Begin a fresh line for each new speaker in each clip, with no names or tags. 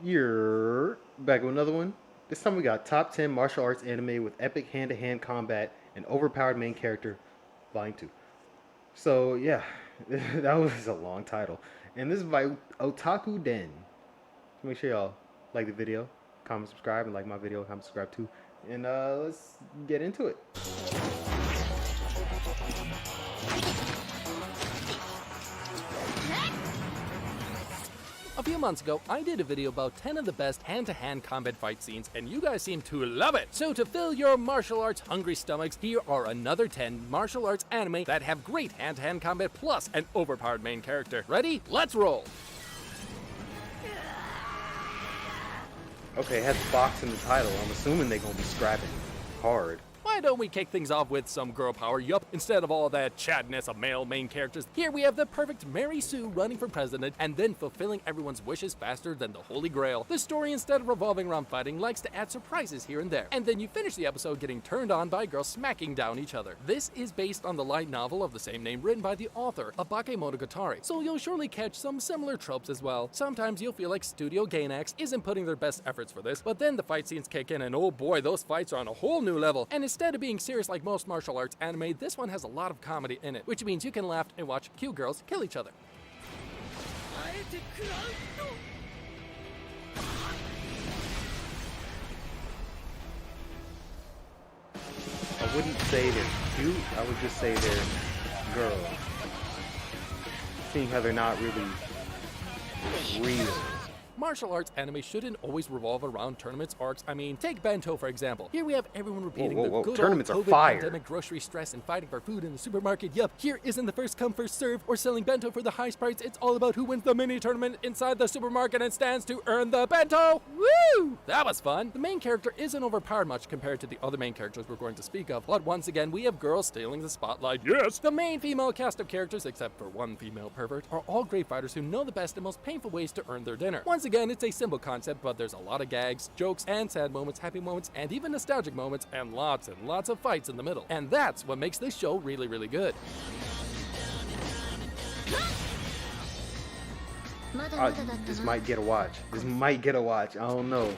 You're back with another one. This time we got top 10 martial arts anime with epic hand-to-hand combat and overpowered main character, Volume 2. So yeah, that was a long title. And this is by Otaku Den. Make sure y'all like the video, comment, subscribe, and like my video, comment, subscribe too. And let's get into it.
A few months ago, I did a video about 10 of the best hand-to-hand combat fight scenes, and you guys seem to love it! So to fill your martial arts hungry stomachs, here are another 10 martial arts anime that have great hand-to-hand combat plus an overpowered main character. Ready? Let's roll!
Okay, it has box in the title. I'm assuming they're gonna be scrapping hard.
Why don't we kick things off with some girl power, yup, instead of all that chadness of male main characters. Here we have the perfect Mary Sue running for president and then fulfilling everyone's wishes faster than the Holy Grail. The story, instead of revolving around fighting, likes to add surprises here and there. And then you finish the episode getting turned on by girls smacking down each other. This is based on the light novel of the same name written by the author, Abake Monogatari, so you'll surely catch some similar tropes as well. Sometimes you'll feel like Studio Gainax isn't putting their best efforts for this, but then the fight scenes kick in and oh boy, those fights are on a whole new level. And instead of being serious like most martial arts anime, this one has a lot of comedy in it, which means you can laugh and watch cute girls kill each other.
I wouldn't say they're cute, I would just say they're girls. Seeing how they're not really real.
Martial arts anime shouldn't always revolve around tournaments, arcs. I mean, take Bento for example. Here we have everyone repeating the good
tournaments
old
are fire.
COVID-pandemic grocery stress and fighting for food in the supermarket. Yup, here isn't the first come first serve or selling bento for the highest price. It's all about who wins the mini tournament inside the supermarket and stands to earn the bento. Woo! That was fun. The main character isn't overpowered much compared to the other main characters we're going to speak of, but once again we have girls stealing the spotlight. Yes! The main female cast of characters, except for one female pervert, are all great fighters who know the best and most painful ways to earn their dinner. Once again, it's a simple concept, but there's a lot of gags, jokes, and sad moments, happy moments, and even nostalgic moments, and lots of fights in the middle. And that's what makes this show really, really good.
This might get a watch. This might get a watch. I don't know.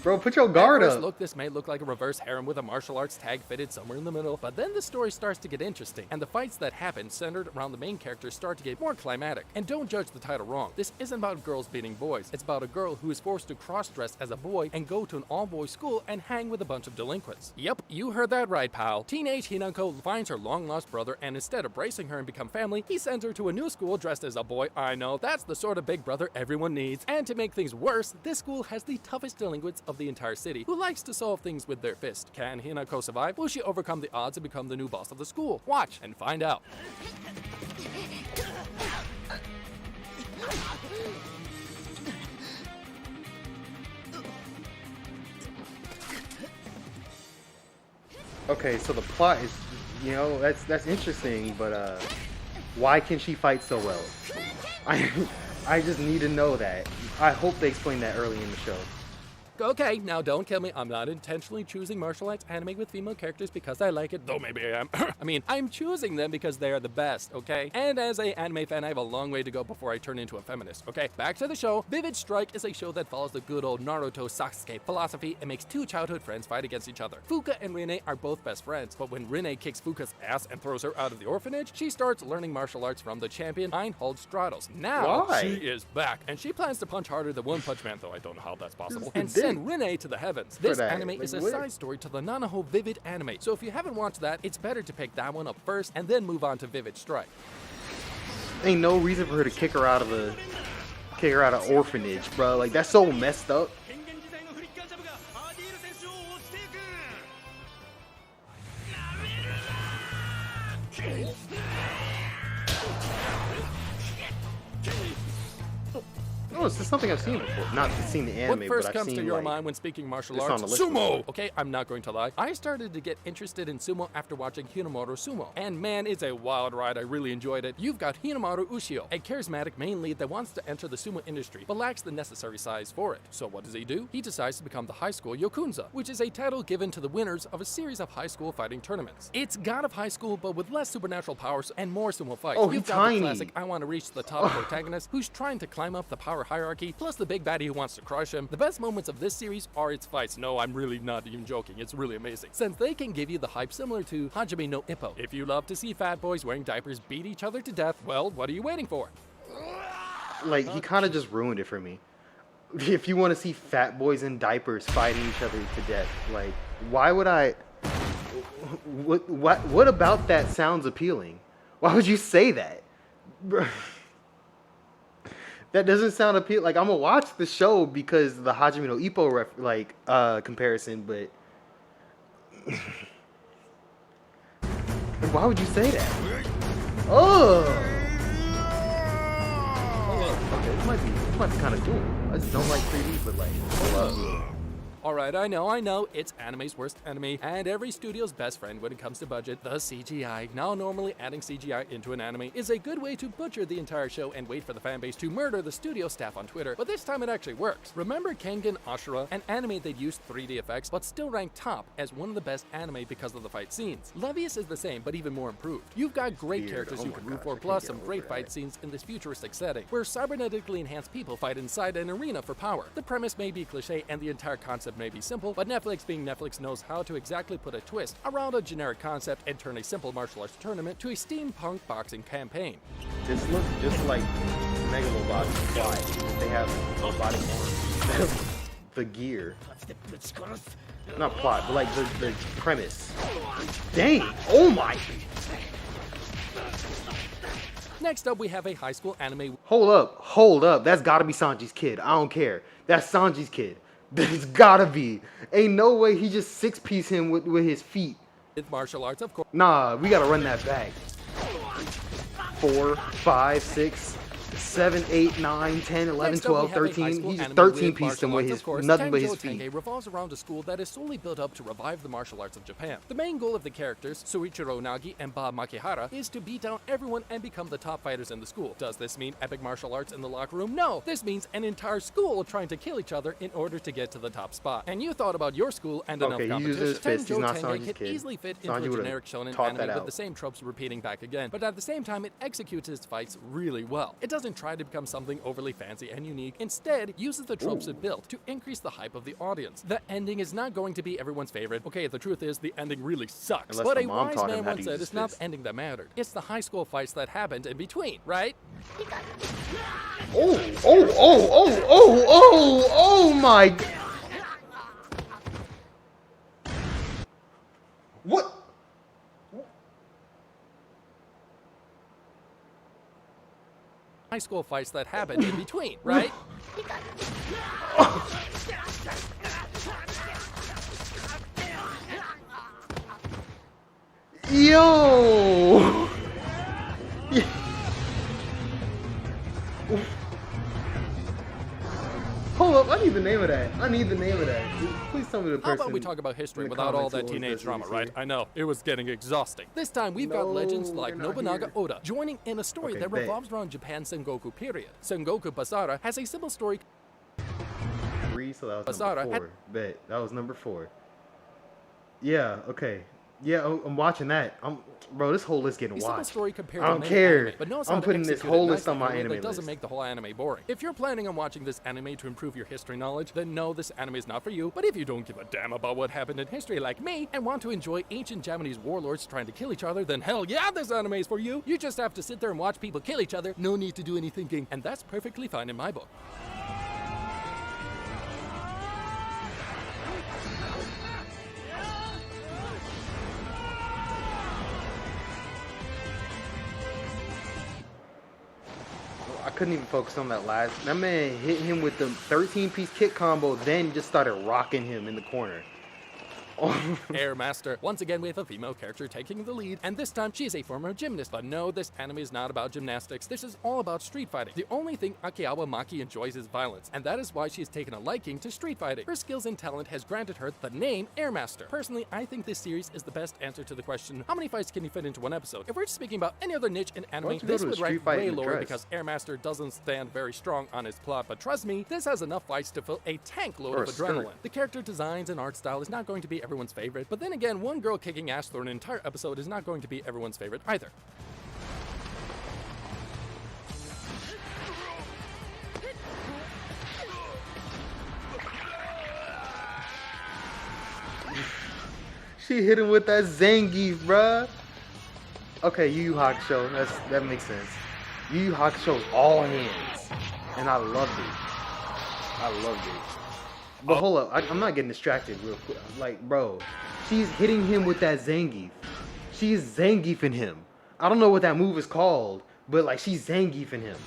Bro, put your guard
At first
up.
look, this may look like a reverse harem with a martial arts tag fitted somewhere in the middle, but then the story starts to get interesting, and the fights that happen centered around the main characters start to get more climatic. And don't judge the title wrong. This isn't about girls beating boys. It's about a girl who is forced to cross-dress as a boy and go to an all-boys school and hang with a bunch of delinquents. Yep, you heard that right, pal. Teenage Hinako finds her long-lost brother, and instead of bracing her and become family, he sends her to a new school dressed as a boy. I know, that's the sort of big brother everyone needs. And to make things worse, this school has the toughest delinquents of the entire city, who likes to solve things with their fist. Can Hinako survive? Will she overcome the odds and become the new boss of the school? Watch and find out.
Okay, so the plot is, you know, that's interesting, but why can she fight so well? I just need to know that. I hope they explain that early in the show.
Okay, now don't kill me. I'm not intentionally choosing martial arts anime with female characters because I like it, though maybe I am. I mean, I'm choosing them because they are the best, okay? And as a anime fan, I have a long way to go before I turn into a feminist, okay? Back to the show. Vivid Strike is a show that follows the good old Naruto Sasuke philosophy and makes two childhood friends fight against each other. Fuka and Rine are both best friends, but when Rine kicks Fuka's ass and throws her out of the orphanage, she starts learning martial arts from the champion Einhold Stratos. Now,
Why?
she is back, and she plans to punch harder than One Punch Man, though I don't know how that's possible, and
dick.
send Rine to the heavens. This
that.
anime
Like,
is a
what?
side story to the Nanaho Vivid anime, so if you haven't watched that, it's better to pick that one up first and then move on to Vivid Strike.
Ain't no reason for her to kick her out of orphanage, bro. Like, that's so messed up. it's just something I've seen before. Not seen the anime,
What first
but I've
comes
seen
to your
like,
mind when speaking martial
it's
arts?
on the list
Sumo!
before.
Okay, I'm not going to lie. I started to get interested in sumo after watching Hinamaru Sumo. And man, it's a wild ride. I really enjoyed it. You've got Hinamaru Ushio, a charismatic main lead that wants to enter the sumo industry, but lacks the necessary size for it. So what does he do? He decides to become the high school Yokunza, which is a title given to the winners of a series of high school fighting tournaments. It's God of High School, but with less supernatural powers and more sumo fights.
Oh, he's
You've got
tiny.
the classic I want to reach the top protagonist who's trying to climb up the power hierarchy, plus the big baddie who wants to crush him. The best moments of this series are its fights. No, I'm really not even joking. It's really amazing. Since they can give you the hype similar to Hajime no Ippo. If you love to see fat boys wearing diapers beat each other to death, well, what are you waiting for?
Like, he kind of just ruined it for me. If you want to see fat boys in diapers fighting each other to death, like, why would I? What about that sounds appealing? Why would you say that? That doesn't sound appealing. Like, I'm gonna watch the show because of the Hajime no Ippo comparison, but why would you say that? Oh, okay, this might be kind of cool. I just don't like 3D, but like, hold up.
Alright, I know, it's anime's worst enemy, and every studio's best friend when it comes to budget, the CGI. Now, normally adding CGI into an anime is a good way to butcher the entire show and wait for the fanbase to murder the studio staff on Twitter, but this time it actually works. Remember Kengan Ashura, an anime that used 3D effects, but still ranked top as one of the best anime because of the fight scenes. Levius is the same, but even more improved. You've got great
Weird.
characters
Oh
you
my
can root
gosh,
for,
I can't
plus
get
some
over
great
that.
fight scenes in this futuristic setting, where cybernetically enhanced people fight inside an arena for power. The premise may be cliche and the entire concept may be simple, but Netflix being Netflix knows how to exactly put a twist around a generic concept and turn a simple martial arts tournament to a steampunk boxing campaign.
This looks just like Megalobots fly. They have robotic arms. The gear. Not plot, but like the premise. Dang! Oh my!
Next up, we have a high school anime
Hold up. That's gotta be Sanji's kid. I don't care. That's Sanji's kid. That's gotta be. Ain't no way he just six-piece him with his feet.
with martial arts, of course.
Nah, we gotta run that back. 4, 5, 6, 7, 8, 9, 10, 11,
Next up, we
12,
have a high
13.
school
He just
anime
13
with
pieced him
martial
with
arts,
his
of course.
nothing but his
Tenjo
feet.
Tenge revolves around a school that is solely built up to revive the martial arts of Japan. The main goal of the characters, Suichiro Nagi and Ba Makihara, is to beat down everyone and become the top fighters in the school. Does this mean epic martial arts in the locker room? No. This means an entire school trying to kill each other in order to get to the top spot. And you thought about your school and enough
Okay, he uses
competition.
his fist. He's
Tenjo
not
Tenge
Sanji's
could
kid.
easily fit
Sanji
into a
would've
generic shonen
taught
anime
that
with
out.
the same tropes repeating back again, but at the same time it executes its fights really well. It doesn't try to become something overly fancy and unique. Instead, uses the tropes it built to increase the hype of the audience. The ending is not going to be everyone's favorite. Okay, the truth is the ending really sucks.
Unless
But
the
a
mom
wise
taught him
man
how to
once
use
said
his
it's not
fist.
the ending that mattered. It's the high school fights that happened in between, right?
Oh my. What?
High school fights that happened in between, right?
Yo! Hold up, I need the name of that. Please tell me the person.
How about we talk about history
in the
without all
comments
that
who owns
teenage
this
drama,
DC.
right? I know, it was getting exhausting. This time we've got
No,
legends like
we're not
Nobunaga
here.
Oda joining in a story
Okay,
that
bet.
revolves around Japan's Sengoku period. Sengoku Basara has a simple story
3, so that was
Basara
number
had-
4. Bet that was number 4. Yeah. Okay. Yeah, I'm watching that. Bro, this whole list getting
A simple
watched.
story compared
I
to
don't
main
care.
anime, but knows how
I'm
to
putting this
execute it
whole list
nicely
on my
in a way
anime
that doesn't
list.
make the whole anime boring. If you're planning on watching this anime to improve your history knowledge, then no, this anime is not for you. But if you don't give a damn about what happened in history like me and want to enjoy ancient Japanese warlords trying to kill each other, then hell yeah, this anime is for you. You just have to sit there and watch people kill each other. No need to do any thinking, and that's perfectly fine in my book.
I couldn't even focus on that last. That man hit him with the 13-piece kick combo, then just started rocking him in the corner.
Air Master. Once again, we have a female character taking the lead, and this time she is a former gymnast. But no, this anime is not about gymnastics. This is all about street fighting. The only thing Akiawa Maki enjoys is violence, and that is why she has taken a liking to street fighting. Her skills and talent has granted her the name Air Master. Personally, I think this series is the best answer to the question, how many fights can you fit into one episode? If we're just speaking about any other niche in anime, this would rank way lower because Air Master doesn't stand very strong on his plot, but trust me, this has enough fights to fill a tank load of adrenaline. The character designs and art style is not going to be everyone's favorite, but then again, one girl kicking ass through an entire episode is not going to be everyone's favorite either.
She hit him with that Zangief, bruh. Okay, Yu Yu Hakusho, that makes sense. Yu Yu Hakusho's all hands, and I loved it. I loved it. But hold up, I'm not getting distracted real quick. Like, bro, she's hitting him with that Zangief. She's Zangiefing him. I don't know what that move is called, but like she's Zangiefing him.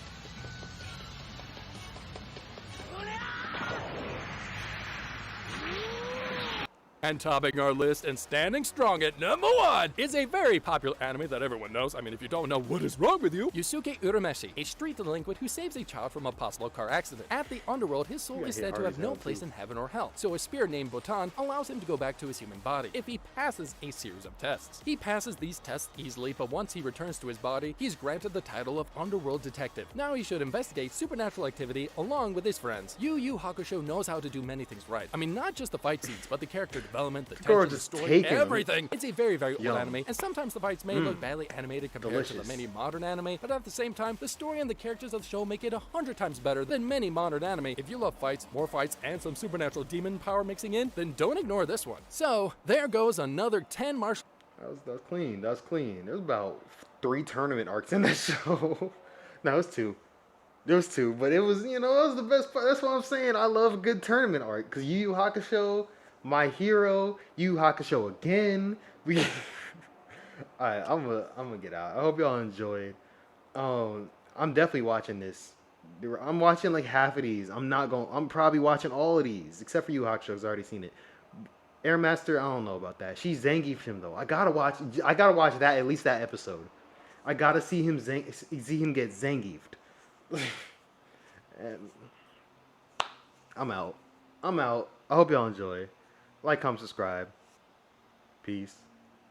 And topping our list and standing strong at number 1 is a very popular anime that everyone knows. I mean, if you don't know, what is wrong with you? Yusuke Urameshi, a street delinquent who saves a child from a possible car accident. At the underworld, his soul is said to have no place in heaven or hell, so a spirit named Botan allows him to go back to his human body if he passes a series of tests. He passes these tests easily, but once he returns to his body, he's granted the title of Underworld Detective. Now he should investigate supernatural activity along with his friends. Yu Yu Hakusho knows how to do many things right. I mean, not just the fight scenes, but the character development, the tension, the story, everything. It's a very, very old anime, and sometimes the fights may look badly animated compared to the many modern anime, but at the same time, the story and the characters of the show make it 100 times better than many modern anime. If you love fights, more fights, and some supernatural demon power mixing in, then don't ignore this one. So, there goes another 10 martial...
That was clean. That was clean. There's about 3 tournament arcs in that show. No, it was 2. There was 2, but it was, it was the best part. That's what I'm saying. I love a good tournament arc, because Yu Yu Hakusho, My Hero, Yu Yu Hakusho again. Alright, I'm gonna get out. I hope y'all enjoyed. I'm definitely watching this. I'm watching like half of these. I'm probably watching all of these, except for Yu Yu Hakusho, 'cause I've already seen it. Air Master, I don't know about that. She's Zangief him though. I gotta watch that, at least that episode. I gotta see him get Zangiefed. And I'm out. I hope y'all enjoy. Like, comment, subscribe. Peace.